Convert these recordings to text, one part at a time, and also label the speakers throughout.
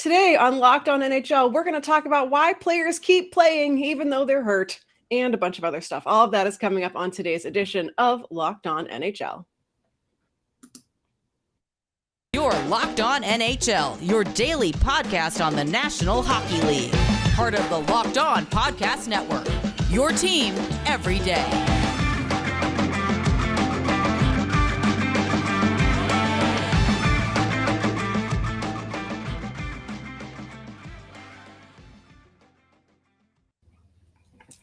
Speaker 1: Today on Locked On NHL, we're going to talk about why players keep playing even though they're hurt and a bunch of other stuff. All of that is coming up on today's edition of Locked On NHL.
Speaker 2: You're Locked On NHL, your daily podcast on the National Hockey League. Part of the Locked On Podcast Network, your team every day.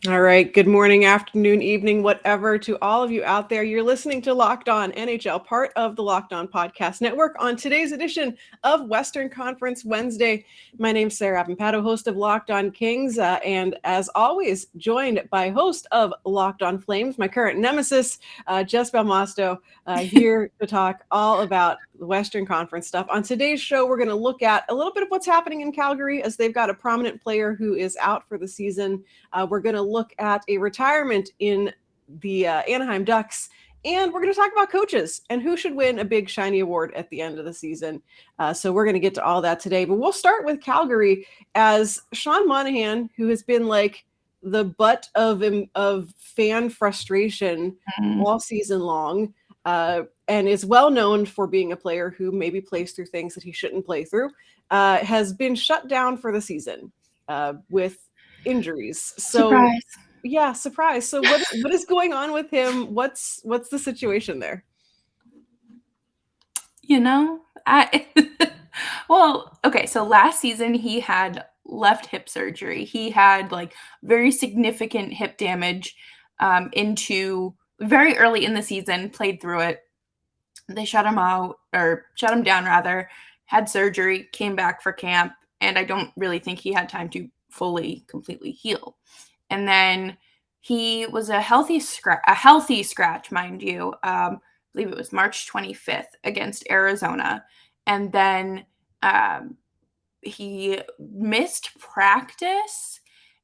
Speaker 1: All right. Good morning, afternoon, evening, whatever to all of you out there. You're listening to Locked On NHL, part of the Locked On Podcast Network on today's edition of Western Conference Wednesday. My name's Sarah Avampato, host of Locked On Kings, and as always, joined by host of Locked On Flames, my current nemesis, Jess Belmosto, here to talk all about the Western Conference stuff. On today's show, we're going to look at a little bit of what's happening in Calgary as they've got a prominent player who is out for the season. We're going to look at a retirement in the Anaheim Ducks, and we're going to talk about coaches and who should win a big shiny award at the end of the season. So we're going to get to all that today, but we'll start with Calgary as Sean Monahan, who has been like the butt of fan frustration all season long, and is well known for being a player who maybe plays through things that he shouldn't play through, has been shut down for the season with injuries. So
Speaker 3: surprise.
Speaker 1: Yeah, surprise. So what is going on with him? What's the situation there?
Speaker 3: Well, okay, so last season he had left hip surgery. He had like very significant hip damage into very early in the season, played through it. They shut him down rather, had surgery, came back for camp, and I don't really think he had time to completely heal. And then he was a healthy scratch, mind you. I believe it was March 25th against Arizona. And then he missed practice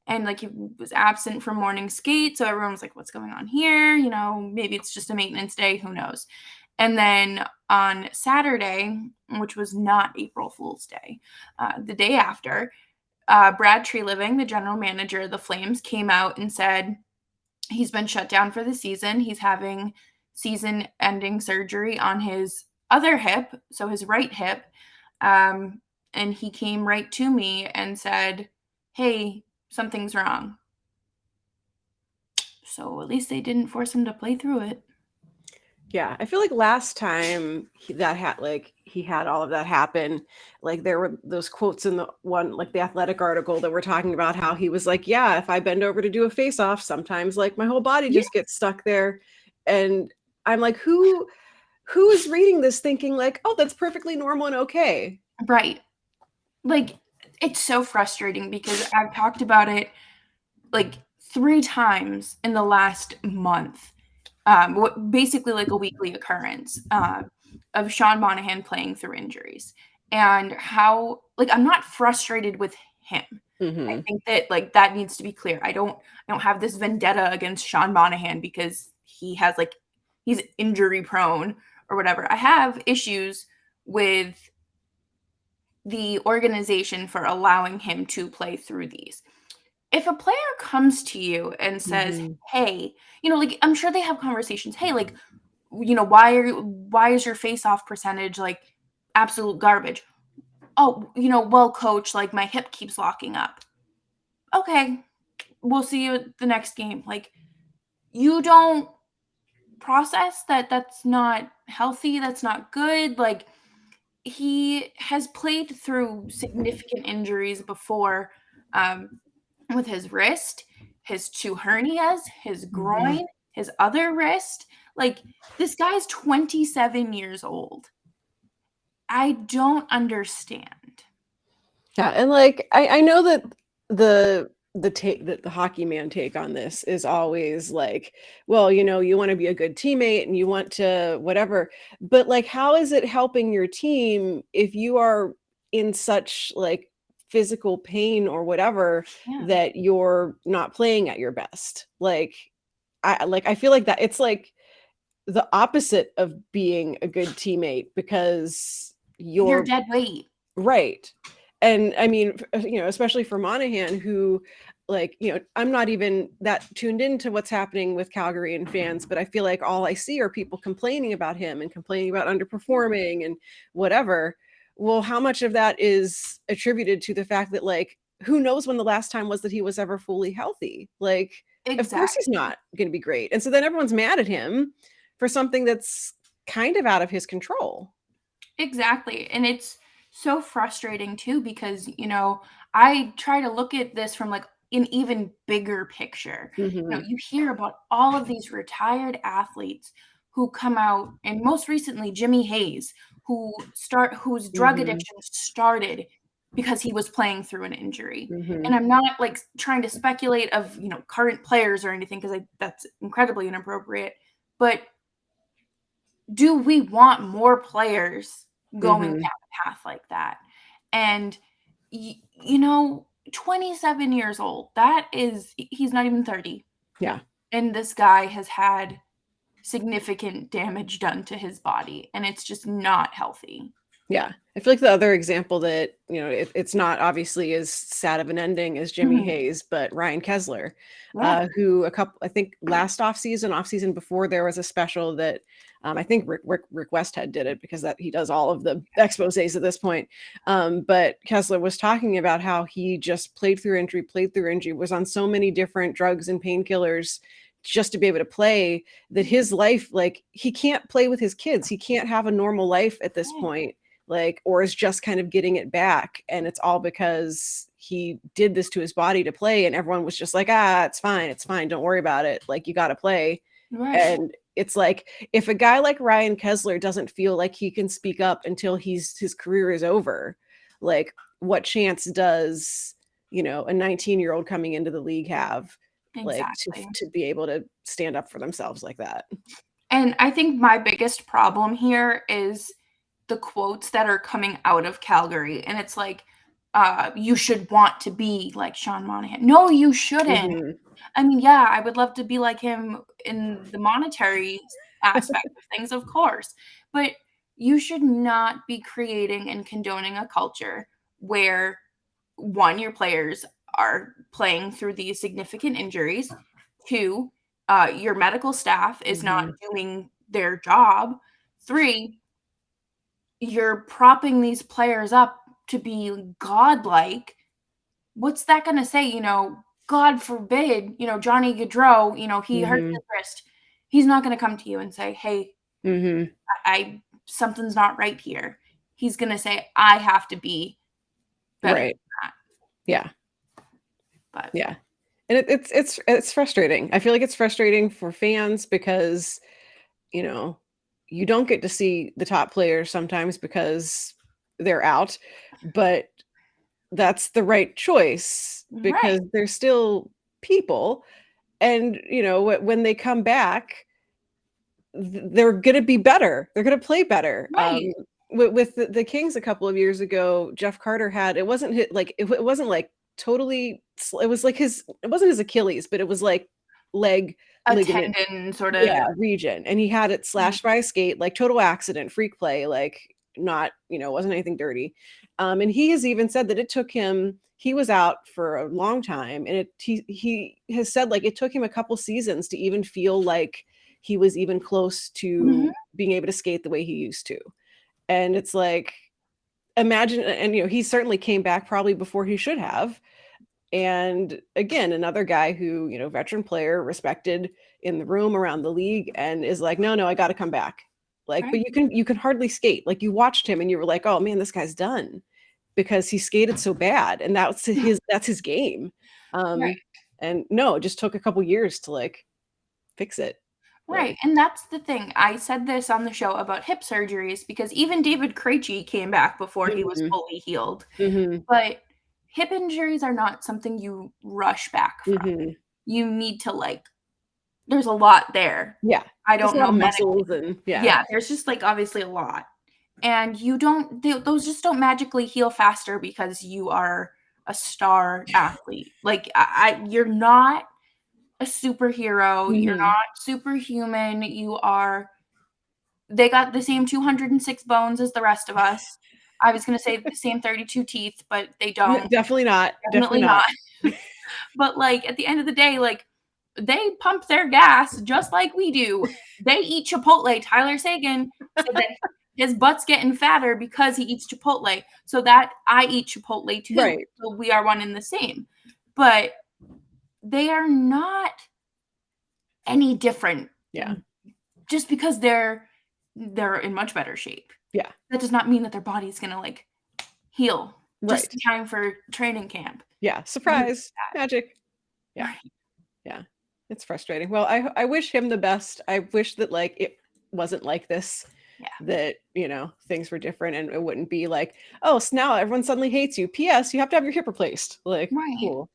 Speaker 3: and like he was absent from morning skate. So everyone was like, what's going on here? Maybe it's just a maintenance day. Who knows? And then on Saturday, which was not April Fool's Day, the day after, Brad Treliving, the general manager of the Flames, came out and said he's been shut down for the season. He's having season-ending surgery on his other hip, so his right hip. And he came right to me and said, hey, something's wrong. So at least they didn't force him to play through it.
Speaker 1: Yeah, I feel like last time he had all of that happen, like there were those quotes in the one, like the Athletic article that were talking about how he was like, yeah, if I bend over to do a face-off, sometimes like my whole body just gets stuck there. And I'm like, who is reading this thinking like, oh, that's perfectly normal and okay?
Speaker 3: Right. Like, it's so frustrating because I've talked about it like 3 times in the last month. Basically like a weekly occurrence of Sean Monahan playing through injuries, and how like I'm not frustrated with him. Mm-hmm. I think that like that needs to be clear. I don't have this vendetta against Sean Monahan because he's injury prone or whatever. I have issues with the organization for allowing him to play through these. If a player comes to you and says, hey, like I'm sure they have conversations. Hey, like, why is your face-off percentage like absolute garbage? Oh, well, coach, like my hip keeps locking up. Okay, we'll see you at the next game. Like, you don't process that's not healthy. That's not good. Like, he has played through significant injuries before, with his wrist, his 2 hernias, his groin, his other wrist. Like, this guy's 27 years old. I don't understand.
Speaker 1: Yeah, and like I know that the hockey man take on this is always like, well, you want to be a good teammate and you want to whatever, but like, how is it helping your team if you are in such like physical pain or whatever that you're not playing at your best? Like, I feel like that it's like the opposite of being a good teammate because you're
Speaker 3: dead weight.
Speaker 1: Right. And I mean, especially for Monahan, who, like, I'm not even that tuned into what's happening with Calgary and fans, but I feel like all I see are people complaining about him and complaining about underperforming and whatever. Well, how much of that is attributed to the fact that, like, who knows when the last time was that he was ever fully healthy? Like, of course he's
Speaker 3: Exactly.
Speaker 1: not going to be great. And so then everyone's mad at him for something that's kind of out of his control.
Speaker 3: Exactly. And it's so frustrating too because, I try to look at this from like an even bigger picture.
Speaker 1: Mm-hmm.
Speaker 3: You hear about all of these retired athletes who come out, and most recently Jimmy Hayes, whose drug
Speaker 1: Mm-hmm.
Speaker 3: addiction started because he was playing through an injury.
Speaker 1: Mm-hmm.
Speaker 3: And I'm not like trying to speculate of, current players or anything because that's incredibly inappropriate. But do we want more players going down
Speaker 1: Mm-hmm.
Speaker 3: a path like that? And 27 years old, he's not even 30.
Speaker 1: Yeah.
Speaker 3: And this guy has had significant damage done to his body, and it's just not healthy.
Speaker 1: Yeah. I feel like the other example that, it's not obviously as sad of an ending as Jimmy Hayes, but Ryan Getzlaf,
Speaker 3: Yeah.
Speaker 1: who I think last off season before, there was a special that I think Rick Westhead did it because he does all of the exposés at this point. But Getzlaf was talking about how he just played through injury, was on so many different drugs and painkillers just to be able to play, that his life, like, he can't play with his kids. He can't have a normal life at this point, like, or is just kind of getting it back. And it's all because he did this to his body to play. And everyone was just like, it's fine. Don't worry about it. Like, you got to play.
Speaker 3: Right.
Speaker 1: And it's like, if a guy like Ryan Getzlaf doesn't feel like he can speak up until his career is over, like, what chance does, a 19-year-old coming into the league have, like,
Speaker 3: Exactly.
Speaker 1: to be able to stand up for themselves like that?
Speaker 3: And I think my biggest problem here is the quotes that are coming out of Calgary. And it's like, you should want to be like Sean Monahan. No, you shouldn't.
Speaker 1: Mm-hmm.
Speaker 3: I mean, yeah, I would love to be like him in the monetary aspect of things, of course. But you should not be creating and condoning a culture where, one, your players are playing through these significant injuries. Two, your medical staff is not doing their job. Three, you're propping these players up to be godlike. What's that going to say? God forbid, Johnny Gaudreau, he hurts his wrist. He's not going to come to you and say, hey, I something's not right here. He's going to say, I have to be better
Speaker 1: Right.
Speaker 3: than that.
Speaker 1: Yeah.
Speaker 3: But
Speaker 1: Yeah. And it's frustrating. I feel like it's frustrating for fans because, you don't get to see the top players sometimes because they're out, but that's the right choice
Speaker 3: right,
Speaker 1: because they're still people. And, when they come back, they're going to be better. They're going to play better.
Speaker 3: right.
Speaker 1: With the Kings a couple of years ago, Jeff Carter had, it wasn't it wasn't like totally, it was like it wasn't his Achilles, but it was like leg
Speaker 3: A
Speaker 1: ligament,
Speaker 3: tendon sort of.
Speaker 1: region, and he had it slashed by a skate, like total accident, freak play, like, not, wasn't anything dirty. And he has even said that it took him, he was out for a long time, and he has said, like, it took him a couple seasons to even feel like he was even close to being able to skate the way he used to. And it's like, imagine, and he certainly came back probably before he should have. And again, another guy who, veteran player, respected in the room, around the league, and is like, no, I got to come back. Like,
Speaker 3: Right.
Speaker 1: but you can hardly skate. Like, you watched him and you were like, oh man, this guy's done, because he skated so bad, and that's his game.
Speaker 3: Right.
Speaker 1: And no, it just took a couple years to, like, fix it.
Speaker 3: Right. And that's the thing. I said this on the show about hip surgeries because even David Krejci came back before he was fully healed. But hip injuries are not something you rush back from. You need to, there's a lot there.
Speaker 1: Yeah.
Speaker 3: I don't know
Speaker 1: muscles and
Speaker 3: yeah, there's just obviously a lot. And those just don't magically heal faster because you are a star athlete. Like you're not a superhero. You're not superhuman. They got the same 206 bones as the rest of us. I was going to say the same 32 teeth, but they don't.
Speaker 1: Definitely not.
Speaker 3: Definitely not. But like at the end of the day, like they pump their gas just like we do. They eat Chipotle. Tyler Sagan said that his butt's getting fatter because he eats Chipotle. So that I eat Chipotle too.
Speaker 1: Right.
Speaker 3: So we are one and the same. But they are not any different.
Speaker 1: Yeah.
Speaker 3: Just because they're in much better shape.
Speaker 1: Yeah.
Speaker 3: That does not mean that their body's going to like heal just
Speaker 1: Right.
Speaker 3: in time for training camp.
Speaker 1: Yeah. Surprise. Magic. Yeah. Yeah. It's frustrating. Well, I wish him the best. I wish that like it wasn't like this.
Speaker 3: Yeah.
Speaker 1: That, you know, things were different and it wouldn't be like, oh, so now everyone suddenly hates you. P.S. You have to have your hip replaced. Like,
Speaker 3: Right.
Speaker 1: cool.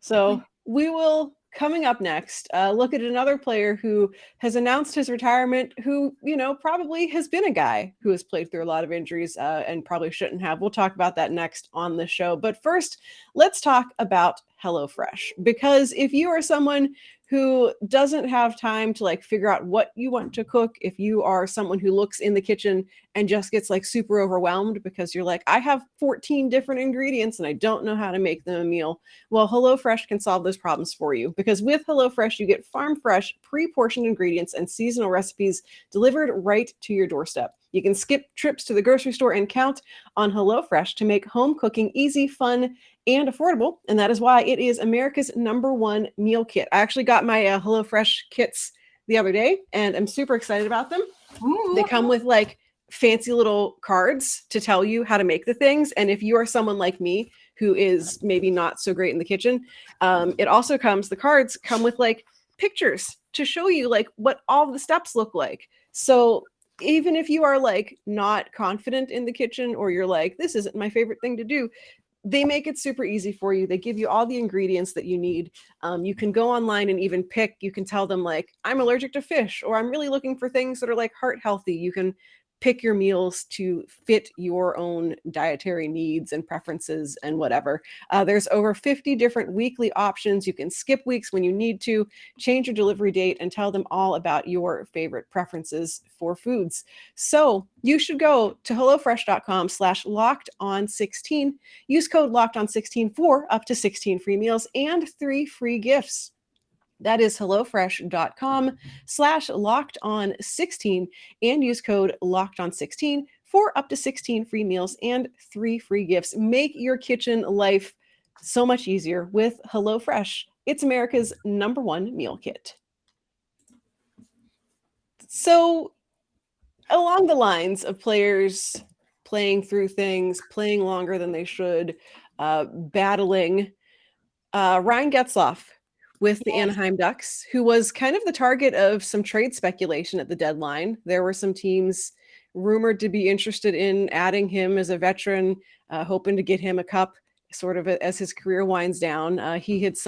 Speaker 1: So we will, coming up next, look at another player who has announced his retirement, who, you know, probably has been a guy who has played through a lot of injuries and probably shouldn't have. We'll talk about that next on the show. But first, let's talk about HelloFresh, because if you are someone who doesn't have time to like figure out what you want to cook, if you are someone who looks in the kitchen and just gets like super overwhelmed because you're like, I have 14 different ingredients and I don't know how to make them a meal. Well, HelloFresh can solve those problems for you, because with HelloFresh, you get farm fresh, pre-portioned ingredients and seasonal recipes delivered right to your doorstep. You can skip trips to the grocery store and count on HelloFresh to make home cooking easy, fun, and affordable. And that is why it is America's #1 meal kit. I actually got my HelloFresh kits the other day and I'm super excited about them.
Speaker 3: Ooh.
Speaker 1: They come with like fancy little cards to tell you how to make the things. And if you are someone like me who is maybe not so great in the kitchen, it also comes, the cards come with like pictures to show you like what all the steps look like. So even if you are like not confident in the kitchen, or you're like, this isn't my favorite thing to do, they make it super easy for you. They give you all the ingredients that you need. You can go online and even pick, you can tell them like, I'm allergic to fish, or I'm really looking for things that are like heart healthy. You can pick your meals to fit your own dietary needs and preferences and whatever. There's over 50 different weekly options. You can skip weeks when you need to, change your delivery date, and tell them all about your favorite preferences for foods. So you should go to HelloFresh.com/LockedOn16. Use code LockedOn16 for up to 16 free meals and 3 free gifts. That is HelloFresh.com/LockedOn16 and use code LockedOn16 for up to 16 free meals and 3 free gifts. Make your kitchen life so much easier with HelloFresh. It's America's #1 meal kit. So along the lines of players playing through things, playing longer than they should, battling, Ryan Getzlaf with the Anaheim Ducks, who was kind of the target of some trade speculation at the deadline. There were some teams rumored to be interested in adding him as a veteran, hoping to get him a cup sort of as his career winds down. He had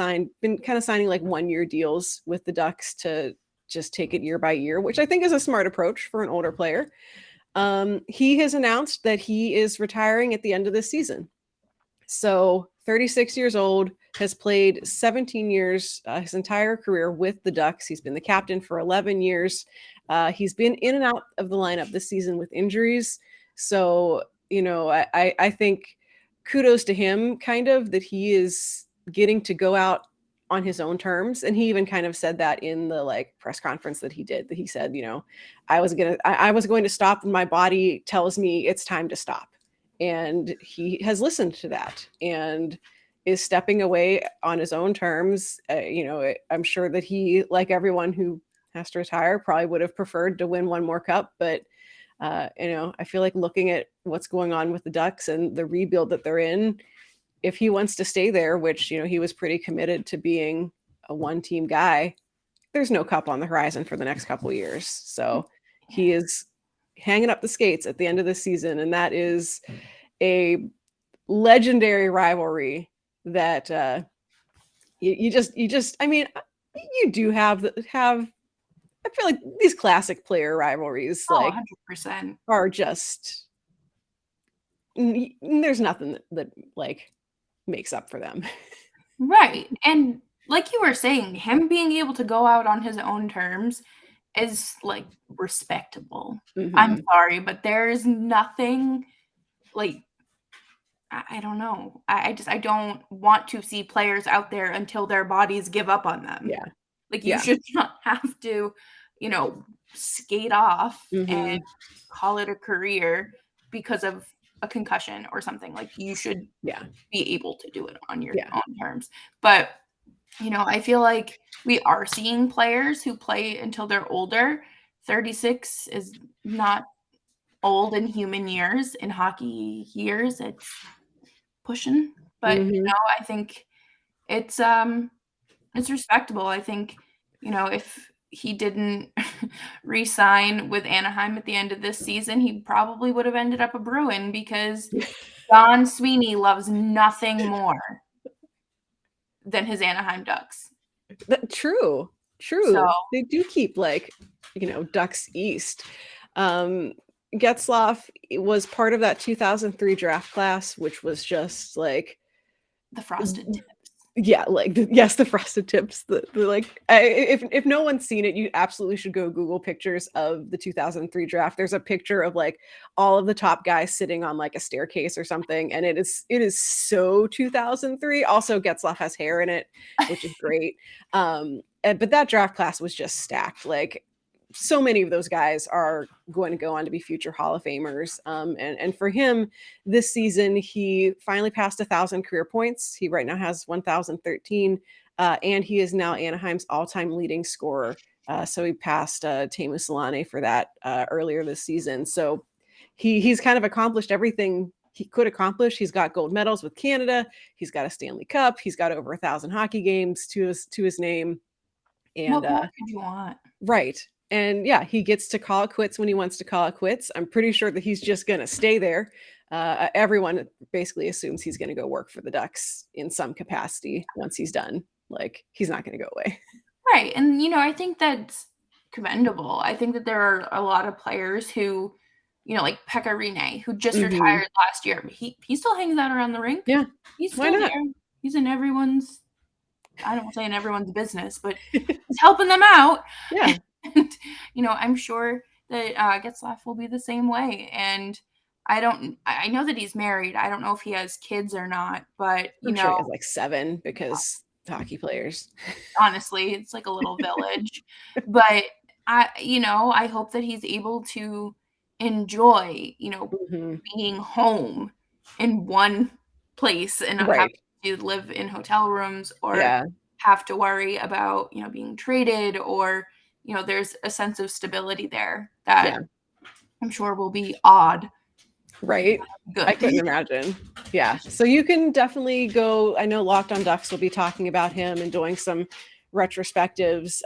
Speaker 1: been kind of signing like 1-year deals with the Ducks to just take it year by year, which I think is a smart approach for an older player. He has announced that he is retiring at the end of this season. So 36 years old, has played 17 years, his entire career with the Ducks. He's been the captain for 11 years. He's been in and out of the lineup this season with injuries. So, you know, I think kudos to him, kind of, that he is getting to go out on his own terms. And he even kind of said that in the like press conference that he did, that he said, you know, I was going to stop when my body tells me it's time to stop. And he has listened to that and is stepping away on his own terms. You know, I'm sure that he, like everyone who has to retire, probably would have preferred to win one more cup. But, you know, I feel like looking at what's going on with the Ducks and the rebuild that they're in, if he wants to stay there, which, you know, he was pretty committed to being a one-team guy, there's no cup on the horizon for the next couple of years. So he is hanging up the skates at the end of the season. And that is a legendary rivalry that you just I mean, you do have I feel like these classic player rivalries like
Speaker 3: 100%
Speaker 1: are just, there's nothing that like makes up for them.
Speaker 3: Right. And like you were saying, him being able to go out on his own terms is like respectable. I'm sorry, but there is nothing like, I don't know. I don't want to see players out there until their bodies give up on them.
Speaker 1: Yeah.
Speaker 3: Like, you should not have to, skate off and call it a career because of a concussion or something. Like, you should be able to do it on your own terms. But, I feel like we are seeing players who play until they're older. 36 is not old in human years. In hockey years, it's pushing. But, I think it's respectable. I think, if he didn't re-sign with Anaheim at the end of this season, he probably would have ended up a Bruin, because Don Sweeney loves nothing more than his Anaheim Ducks.
Speaker 1: True.
Speaker 3: So,
Speaker 1: they do keep Ducks East. Getzlaf was part of that 2003 draft class, which was just like
Speaker 3: the frosted tips.
Speaker 1: Yeah, the frosted tips. If no one's seen it, you absolutely should go Google pictures of the 2003 draft. There's a picture of all of the top guys sitting on a staircase or something, and it is so 2003. Also, Getzlaf has hair in it, which is great. But that draft class was just stacked. So many of those guys are going to go on to be future Hall of Famers. And for him this season, he finally passed 1,000 career points. He right now has 1,013, and he is now Anaheim's all-time leading scorer. So he passed Teemu Selanne for that earlier this season. So he's kind of accomplished everything he could accomplish. He's got gold medals with Canada. He's got a Stanley Cup. He's got over 1,000 hockey games to his name. And
Speaker 3: what more could you want?
Speaker 1: Right. And he gets to call it quits when he wants to call it quits. I'm pretty sure that he's just going to stay there. Everyone basically assumes he's going to go work for the Ducks in some capacity once he's done. He's not going to go away.
Speaker 3: Right. And, I think that's commendable. I think that there are a lot of players who, like Pekka Rinne, who just retired last year. He still hangs out around the rink.
Speaker 1: Yeah.
Speaker 3: He's still there. He's in everyone's, I don't say in everyone's business, but he's helping them out.
Speaker 1: Yeah.
Speaker 3: And, I'm sure that Getzlaf will be the same way. And I know that he's married. I don't know if he has kids or not, but
Speaker 1: I'm sure he has 7 because hockey players.
Speaker 3: Honestly, it's like a little village. But I hope that he's able to enjoy, being home in one place and not have to live in hotel rooms or have to worry about, being traded, or there's a sense of stability there that I'm sure will be odd.
Speaker 1: Right. Good. I couldn't imagine. Yeah. So you can definitely go. I know Locked on Ducks will be talking about him and doing some retrospectives.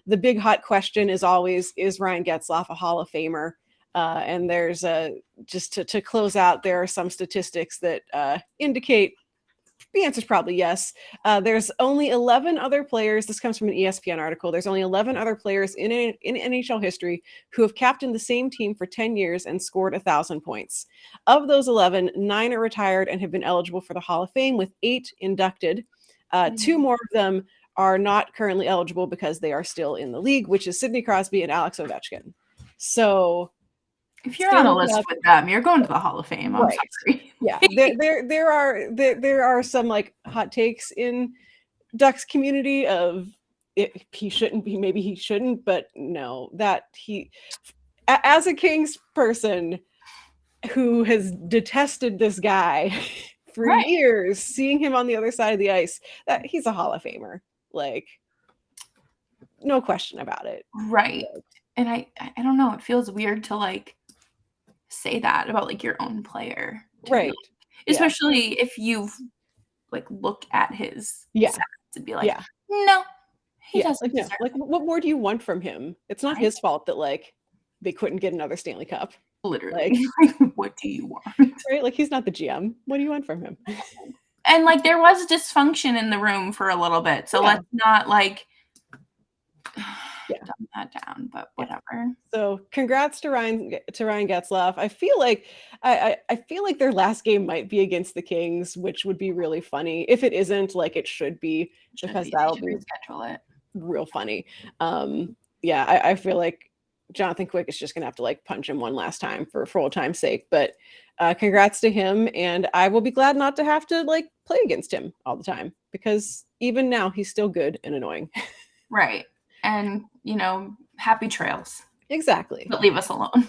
Speaker 1: The big hot question is always, is Ryan Getzlaf a Hall of Famer? And there's just to close out, there are some statistics that indicate the answer is probably yes. There's only 11 other players. This comes from an ESPN article. There's only 11 other players in NHL history who have captained the same team for 10 years and scored 1,000 points. Of those 11, 9 are retired and have been eligible for the Hall of Fame, with 8 inducted. 2 more of them are not currently eligible because they are still in the league, which is Sidney Crosby and Alex Ovechkin. So
Speaker 3: if you're on a list with them, you're going to the Hall of Fame. I'm sorry.
Speaker 1: Yeah, there are some hot takes in Ducks community of he shouldn't be, maybe he shouldn't, but no, that he, as a Kings person who has detested this guy for years, seeing him on the other side of the ice, that he's a Hall of Famer, no question about it.
Speaker 3: Right. And I don't know, it feels weird to say that about your own player,
Speaker 1: right?
Speaker 3: Especially if you've look at his stats and be no, he doesn't deserve it.
Speaker 1: What more do you want from him? It's not his fault that they couldn't get another Stanley Cup.
Speaker 3: Literally, what do you want?
Speaker 1: Right? He's not the GM. What do you want from him?
Speaker 3: And there was dysfunction in the room for a little bit, so let's not dumb that down, but whatever.
Speaker 1: So congrats to Ryan Getzlaf. I feel like their last game might be against the Kings, which would be really funny. If it isn't, it should be, because that'll be
Speaker 3: schedule it
Speaker 1: real funny. I feel like Jonathan Quick is just gonna have to punch him one last time for old time's sake. But Congrats to him, and I will be glad not to have to like play against him all the time, because even now he's still good and annoying.
Speaker 3: Right. And, happy trails.
Speaker 1: Exactly.
Speaker 3: But leave us alone.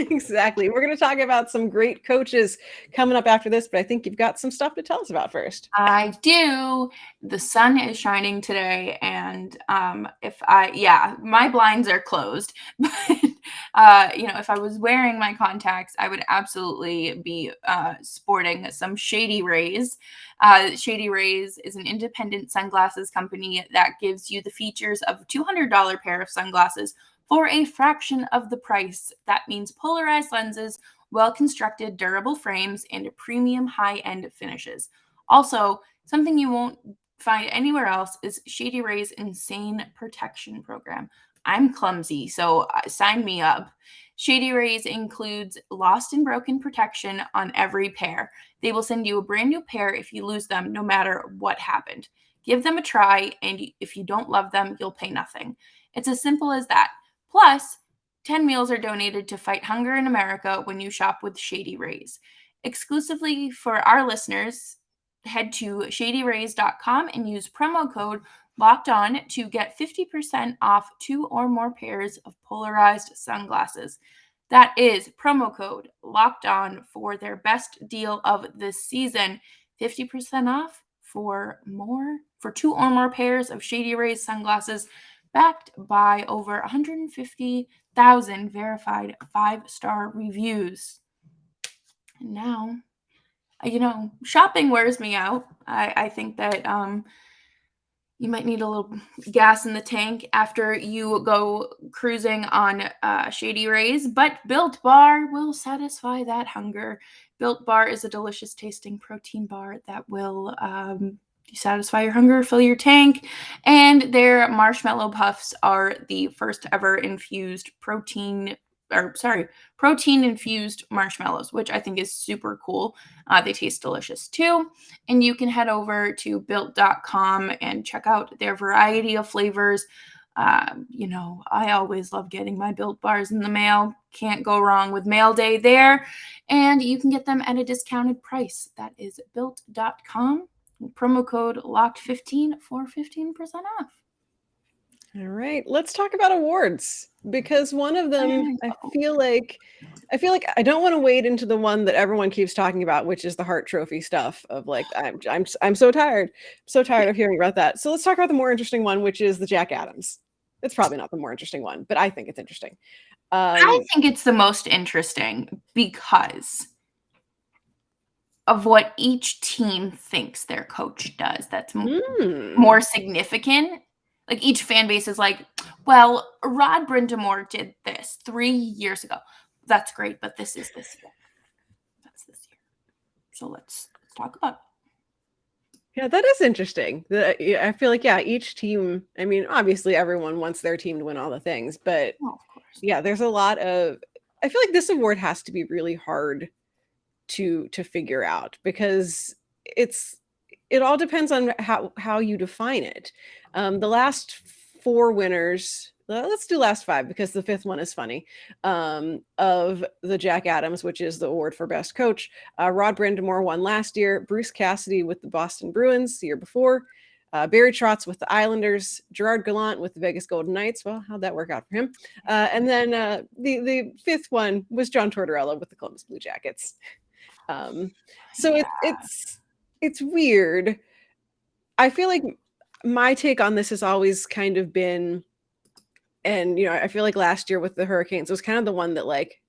Speaker 1: Exactly. We're going to talk about some great coaches coming up after this, but I think you've got some stuff to tell us about first.
Speaker 3: I do. The sun is shining today, and my blinds are closed. But if I was wearing my contacts, I would absolutely be sporting some Shady Rays. Shady Rays is an independent sunglasses company that gives you the features of a $200 pair of sunglasses for a fraction of the price. That means polarized lenses, well-constructed durable frames, and premium high-end finishes. Also, something you won't find anywhere else is Shady Ray's Insane Protection Program. I'm clumsy, so sign me up. Shady Rays includes lost and broken protection on every pair. They will send you a brand new pair if you lose them, no matter what happened. Give them a try, and if you don't love them, you'll pay nothing. It's as simple as that. Plus, 10 meals are donated to fight hunger in America when you shop with Shady Rays. Exclusively for our listeners, head to shadyrays.com and use promo code LOCKEDON to get 50% off 2 or more pairs of polarized sunglasses. That is promo code LOCKEDON for their best deal of this season. 50% off for 2 or more pairs of Shady Rays sunglasses, backed by over 150,000 verified 5-star reviews. And now, shopping wears me out. I think that you might need a little gas in the tank after you go cruising on Shady Rays, but Built Bar will satisfy that hunger. Built Bar is a delicious tasting protein bar that will satisfy your hunger, fill your tank, and their marshmallow puffs are the first ever protein infused marshmallows, which I think is super cool. They taste delicious too. And you can head over to built.com and check out their variety of flavors. I always love getting my Built Bars in the mail. Can't go wrong with mail day there. And you can get them at a discounted price. That is built.com. Promo code LOCKED15 for 15% off.
Speaker 1: All right, let's talk about awards, because one of them, I feel like I don't want to wade into the one that everyone keeps talking about, which is the Hart Trophy stuff of like, I'm so tired of hearing about that. So let's talk about the more interesting one, which is the Jack Adams. It's probably not the more interesting one, but I think it's interesting.
Speaker 3: I think it's the most interesting because of what each team thinks their coach does. That's more significant. Like each fan base is like, well, Rod Brind'Amour did this 3 years ago. That's great, but this is this year. That's this year. So let's talk about it.
Speaker 1: Yeah, that is interesting. I feel like, each team, I mean, obviously everyone wants their team to win all the things, but
Speaker 3: of course.
Speaker 1: Yeah, there's a lot of, I feel like this award has to be really hard to figure out, because it all depends on how you define it. The last 4 winners, let's do last 5 because the 5th one is funny, of the Jack Adams, which is the award for best coach. Rod Brind'Amour won last year, Bruce Cassidy with the Boston Bruins the year before, Barry Trotz with the Islanders, Gerard Gallant with the Vegas Golden Knights. Well, how'd that work out for him? And then the 5th one was John Tortorella with the Columbus Blue Jackets. So it's weird. I feel like my take on this has always kind of been, and I feel like last year with the Hurricanes was kind of the one that like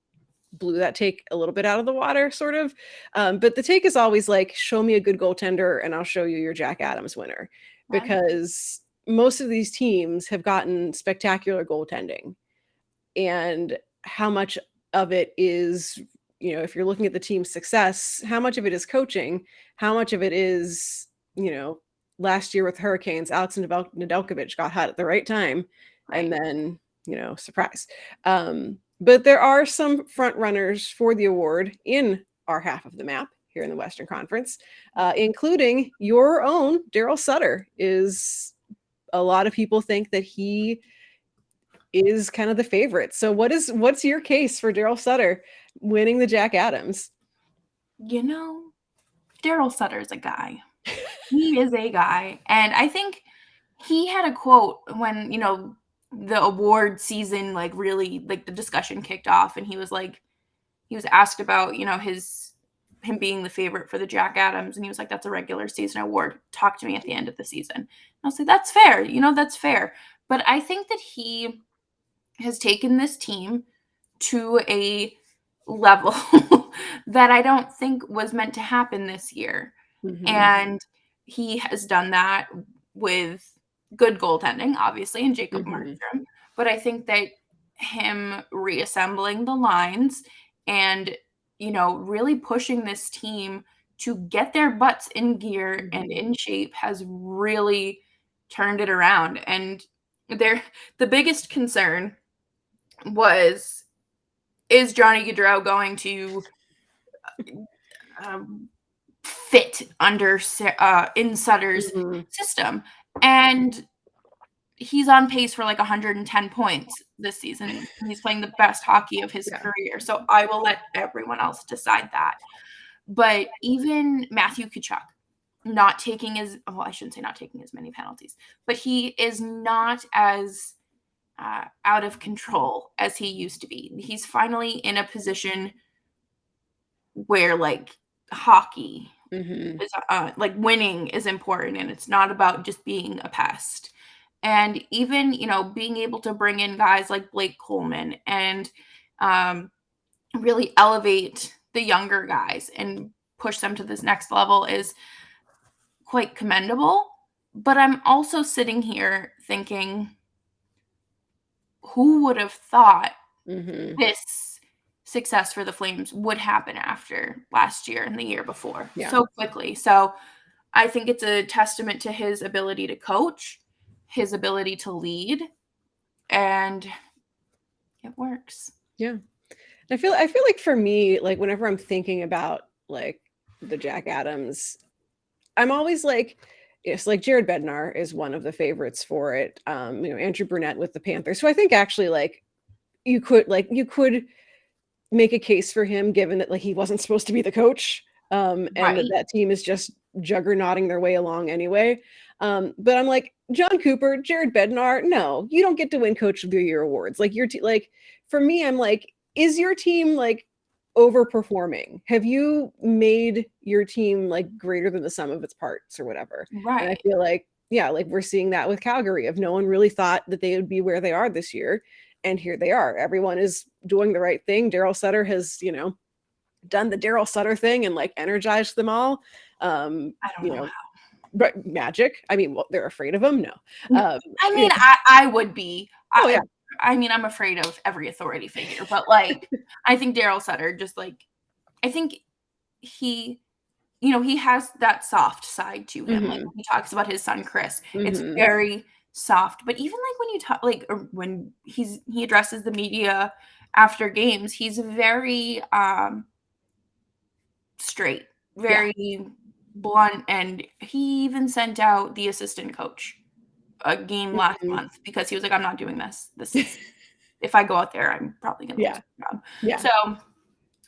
Speaker 1: blew that take a little bit out of the water, sort of. But the take is always like, show me a good goaltender and I'll show you your Jack Adams winner, because most of these teams have gotten spectacular goaltending, and how much of it is, if you're looking at the team's success, how much of it is coaching, how much of it is, last year with Hurricanes, Alex Nedeljkovic got hot at the right time, and then, surprise. But there are some front runners for the award in our half of the map here in the Western Conference, including your own Daryl Sutter. A lot of people think that he is kind of the favorite. So what's your case for Daryl Sutter winning the Jack Adams?
Speaker 3: You know, Daryl Sutter is a guy. He is a guy. And I think he had a quote when, the award season, like, really, like, the discussion kicked off, and he was asked about, him being the favorite for the Jack Adams, and he was like, "That's a regular season award. Talk to me at the end of the season." And I was like, "That's fair. That's fair." But I think that he has taken this team to a level that I don't think was meant to happen this year.
Speaker 1: Mm-hmm.
Speaker 3: And he has done that with good goaltending, obviously, and Jacob Markstrom. But I think that him reassembling the lines and, really pushing this team to get their butts in gear and in shape has really turned it around. And the biggest concern was, is Johnny Gaudreau going to fit under in Sutter's system? And he's on pace for like 110 points this season. He's playing the best hockey of his career. So I will let everyone else decide that. But even Matthew Tkachuk, not taking I shouldn't say not taking as many penalties, but he is not as out of control as he used to be. He's finally in a position where, like, hockey is like, winning is important, and it's not about just being a pest. And even, being able to bring in guys like Blake Coleman and really elevate the younger guys and push them to this next level is quite commendable. But I'm also sitting here thinking, who would have thought this success for the Flames would happen after last year and the year before so quickly? So I think it's a testament to his ability to coach, his ability to lead, and it works.
Speaker 1: Yeah. I feel like for me, like, whenever I'm thinking about, like, the Jack Adams, I'm always like, yes, like, Jared Bednar is one of the favorites for it. Andrew Brunette with the Panthers. So I think actually, like, you could make a case for him, given that, like, he wasn't supposed to be the coach. And that team is just juggernauting their way along anyway. But I'm like, John Cooper, Jared Bednar, no, you don't get to win Coach of the Year awards. Like, for me, I'm like, is your team, like, overperforming? Have you made your team, like, greater than the sum of its parts or whatever?
Speaker 3: Right.
Speaker 1: And I feel like, like, we're seeing that with Calgary, of no one really thought that they would be where they are this year. And here they are. Everyone is doing the right thing. Daryl Sutter has, done the Daryl Sutter thing and, like, energized them all.
Speaker 3: I don't know how.
Speaker 1: But magic. I mean, well, they're afraid of him. No.
Speaker 3: I mean, I would be.
Speaker 1: Yeah.
Speaker 3: I mean, I'm afraid of every authority figure, but, like, I think Daryl Sutter just, like, I think he has that soft side to him. Like, when he talks about his son Chris, it's very soft. But even, like, when you talk, like, or when he addresses the media after games, he's very straight, very blunt, and he even sent out the assistant coach a game last month because he was like, "I'm not doing this. This is if I go out there, I'm probably gonna lose my job."
Speaker 1: Yeah.
Speaker 3: So,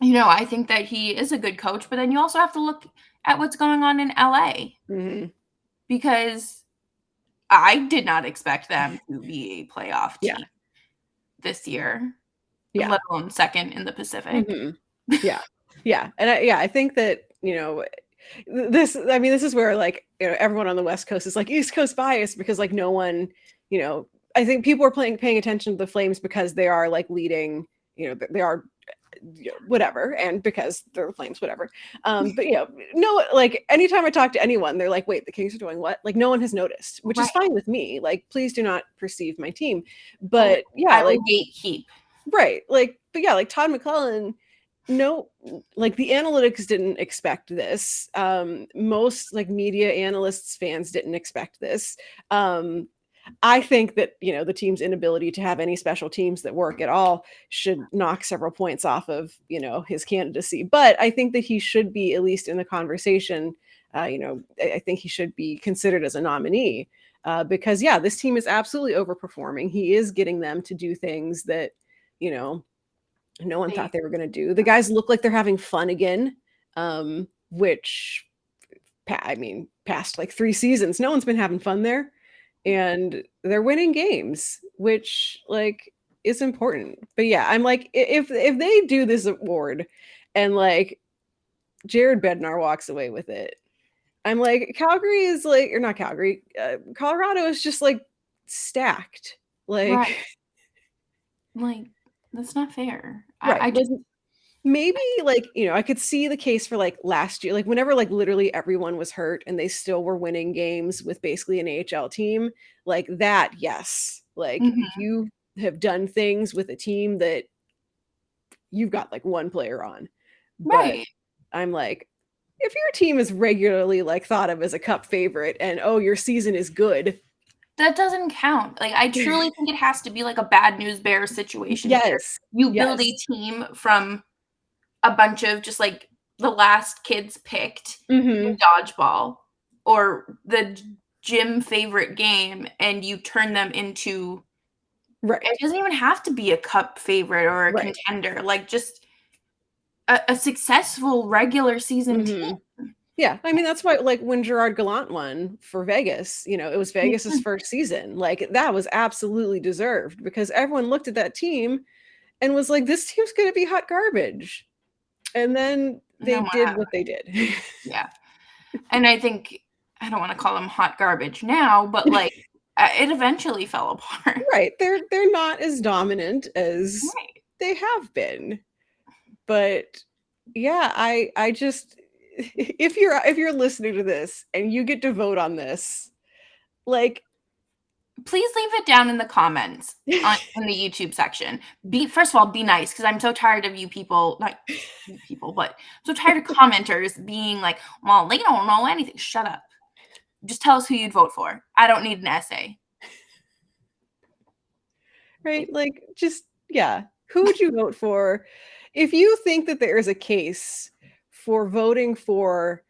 Speaker 3: I think that he is a good coach, but then you also have to look at what's going on in LA because I did not expect them to be a playoff team this year, let alone second in the Pacific.
Speaker 1: Yeah. And I think that, this is where, like, everyone on the West Coast is like East Coast bias, because, like, no one, I think people are paying attention to the Flames because they are, like, leading, they are whatever, and because they're the Flames, whatever. But no, like, anytime I talk to anyone, they're like, wait, the Kings are doing what? Like, no one has noticed, which is fine with me. Like, please do not perceive my team. But
Speaker 3: I will gatekeep.
Speaker 1: Right. Like, but like, Todd McClellan, no, like, the analytics didn't expect this. Most, like, media analysts, fans didn't expect this. I think that, the team's inability to have any special teams that work at all should knock several points off of, his candidacy. But I think that he should be at least in the conversation. I think he should be considered as a nominee. because this team is absolutely overperforming. He is getting them to do things that, no one thought they were going to do. The guys look like they're having fun again, which, past like 3 seasons, no one's been having fun there. And they're winning games, which like is important. But I'm like, if they do this award and like Jared Bednar walks away with it, I'm like, Calgary is like, or not Calgary, Colorado is just like stacked. Like,
Speaker 3: like that's not fair.
Speaker 1: Right.
Speaker 3: I just
Speaker 1: maybe like, I could see the case for like last year, like whenever like literally everyone was hurt and they still were winning games with basically an AHL team like that. Yes. Like you have done things with a team that you've got like one player on. But I'm like, if your team is regularly like thought of as a cup favorite and your season is good,
Speaker 3: that doesn't count. Like I truly think it has to be like a bad news bear situation.
Speaker 1: Yes.
Speaker 3: You build a team from a bunch of just like the last kids picked in dodgeball or the gym favorite game, and you turn them into it doesn't even have to be a cup favorite or a contender, like just a successful regular season team.
Speaker 1: Yeah, I mean, that's why, like, when Gerard Gallant won for Vegas, it was Vegas's first season. Like, that was absolutely deserved because everyone looked at that team and was like, this team's going to be hot garbage. And then they did what they did.
Speaker 3: Yeah. And I think, I don't want to call them hot garbage now, but like, it eventually fell apart.
Speaker 1: Right. They're not as dominant as they have been. But yeah, I just... if you're listening to this and you get to vote on this, like,
Speaker 3: please leave it down in the comments in the YouTube section. First of all, be nice, because I'm so tired of you people, not you people, but I'm so tired of commenters being like, well, they don't know anything. Shut up. Just tell us who you'd vote for. I don't need an essay.
Speaker 1: Right? Like, just, who would you vote for? If you think that there is a case for voting for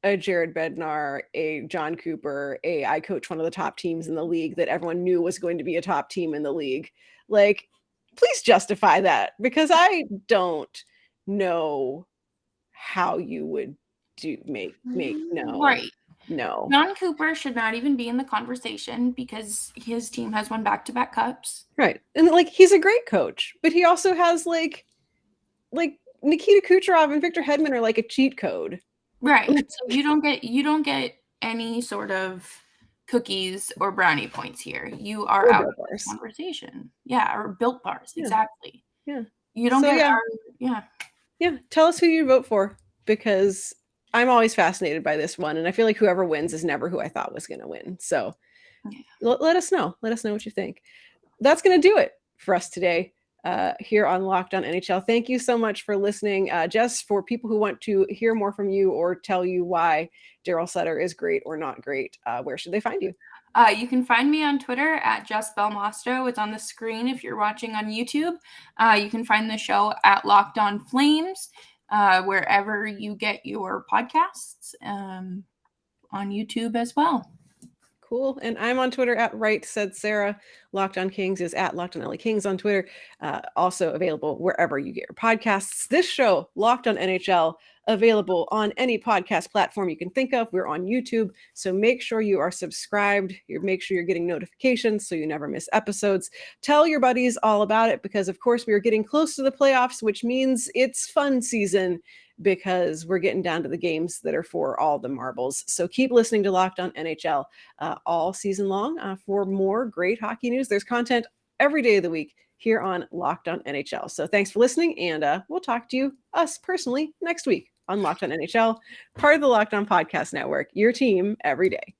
Speaker 1: a Jared Bednar, a John Cooper, I coach one of the top teams in the league that everyone knew was going to be a top team in the league, like, please justify that, because I don't know how you would no.
Speaker 3: John Cooper should not even be in the conversation because his team has won back-to-back cups.
Speaker 1: Right. And like, he's a great coach, but he also has like Nikita Kucherov and Victor Hedman are like a cheat code.
Speaker 3: Right. So you don't get any sort of cookies or brownie points here. You are out of the conversation. Yeah, or Built Bars. Yeah. Exactly.
Speaker 1: Yeah.
Speaker 3: You don't get
Speaker 1: Yeah. Tell us who you vote for, because I'm always fascinated by this one, and I feel like whoever wins is never who I thought was going to win. So let us know. Let us know what you think. That's going to do it for us today. Here on Locked On NHL. Thank you so much for listening. Jess, for people who want to hear more from you or tell you why Daryl Sutter is great or not great, where should they find you?
Speaker 3: You can find me on Twitter at Jess Belmosto. It's on the screen if you're watching on YouTube. You can find the show at Locked On Flames, wherever you get your podcasts, on YouTube as well.
Speaker 1: Cool. And I'm on Twitter at Right Said Sarah. Locked On Kings is at Locked On LA Kings on Twitter. Also available wherever you get your podcasts. This show, Locked On NHL, available on any podcast platform you can think of. We're on YouTube, so make sure you are subscribed. Make sure you're getting notifications so you never miss episodes. Tell your buddies all about it, because of course we are getting close to the playoffs, which means it's fun season, because we're getting down to the games that are for all the marbles. So keep listening to Locked On NHL all season long for more great hockey news. There's content every day of the week here on Locked On NHL. So thanks for listening, and we'll talk to us personally next week on Locked On NHL, part of the Locked On Podcast Network, your team every day.